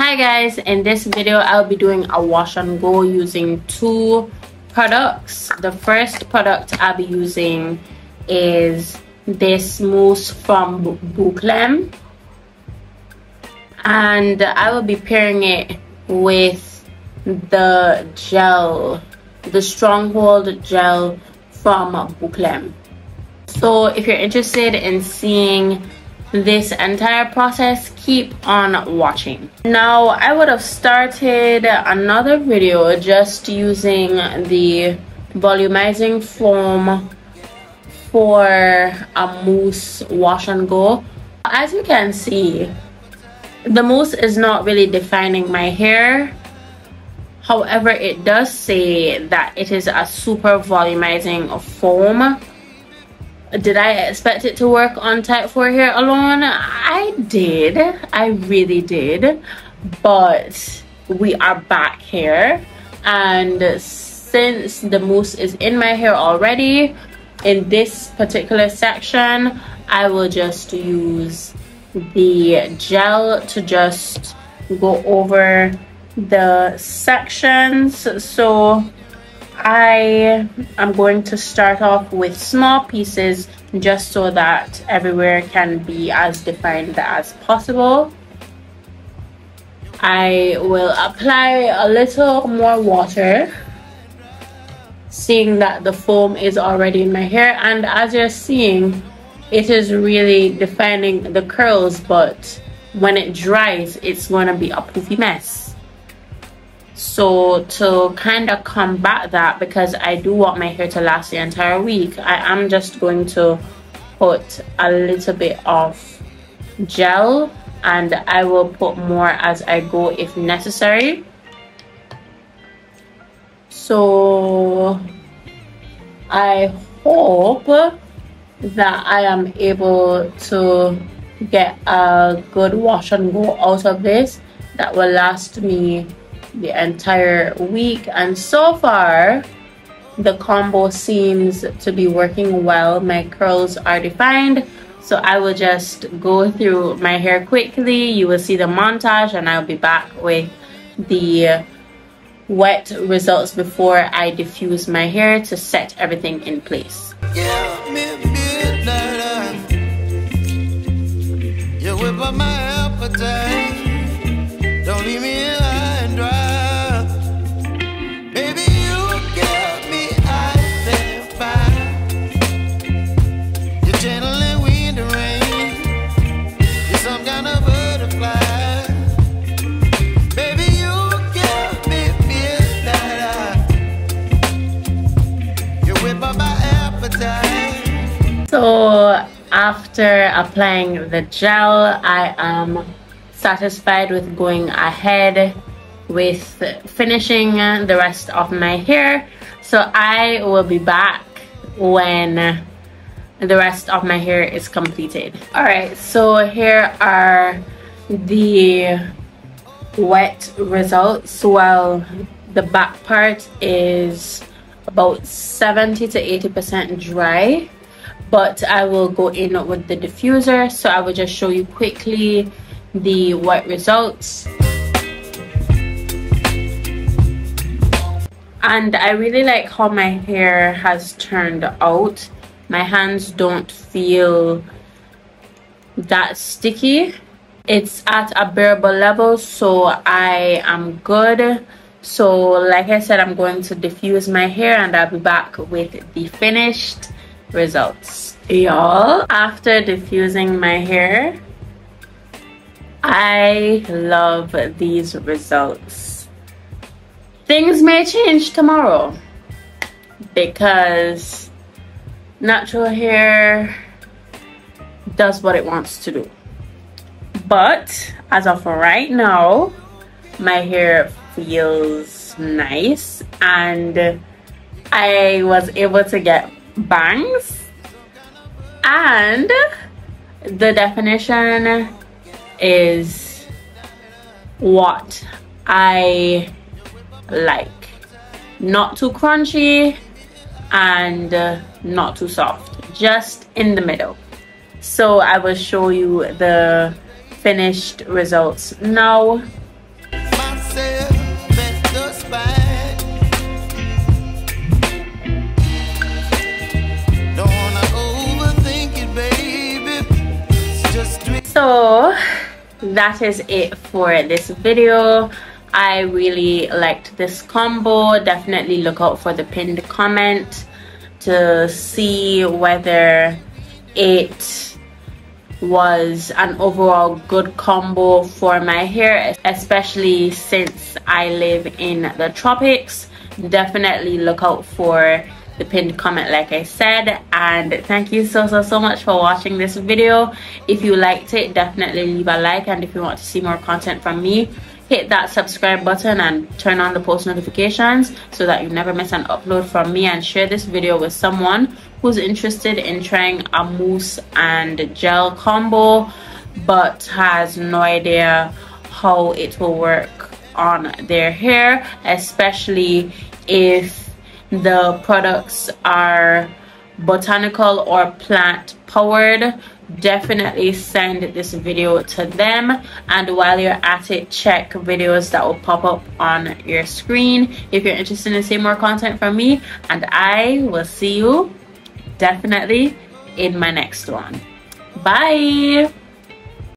Hi guys, in this video I'll be doing a wash and go using two products. The first product I'll be using is this mousse from Boucleme, and I will be pairing it with the gel, the stronghold gel from Boucleme. So if you're interested in seeing this entire process, keep on watching. Now, I would have started another video just using the volumizing foam for a mousse wash and go. As you can see, the mousse is not really defining my hair. However, it does say that it is a super volumizing foam. Did I expect it to work on type 4 hair alone? I did. I really did. But we are back here. And since the mousse is in my hair already, in this particular section, I will just use the gel to just go over the sections. So I am going to start off with small pieces just so that everywhere can be as defined as possible. I will apply a little more water, seeing that the foam is already in my hair, and as you're seeing, it is really defining the curls, but when it dries, it's going to be a poofy mess. So to kind of combat that, because I do want my hair to last the entire week, I am just going to put a little bit of gel, and I will put more as I go if necessary. So I hope that I am able to get a good wash and go out of this that will last me the entire week. And so far the combo seems to be working well. My curls are defined, so I will just go through my hair quickly. You will see the montage, and I'll be back with the wet results before I diffuse my hair to set everything in place. You whip up my appetite. Don't leave me high and dry. Baby, you get me out there fine. You're channeling wind and rain. You're some kind of butterfly. Baby, you get me midnight. You whip up my appetite. So after applying the gel, I am satisfied with going ahead with finishing the rest of my hair. So I will be back when the rest of my hair is completed. Alright, so here are the wet results. Well, the back part is about 70 to 80% dry, but I will go in with the diffuser. So I will just show you quickly the wet results. And I really like how my hair has turned out. My hands don't feel that sticky. It's at a bearable level, so I am good. So like I said, I'm going to diffuse my hair and I'll be back with the finished results. Y'all, after diffusing my hair, I love these results. Things may change tomorrow because natural hair does what it wants to do. But as of right now, my hair feels nice, and I was able to get bangs, and the definition is what I like. Not too crunchy and not too soft, just in the middle. So I will show you the finished results now. So that is it for this video. I really liked this combo. Definitely look out for the pinned comment to see whether it was an overall good combo for my hair, especially since I live in the tropics. Definitely look out for the pinned comment like I said, and thank you so much for watching this video. If you liked it, definitely leave a like, and if you want to see more content from me, hit that subscribe button and turn on the post notifications so that you never miss an upload from me, and share this video with someone who's interested in trying a mousse and gel combo but has no idea how it will work on their hair, especially if the products are botanical or plant powered. Definitely send this video to them, and while you're at it, check videos that will pop up on your screen if you're interested in seeing more content from me, and I will see you definitely in my next one. Bye.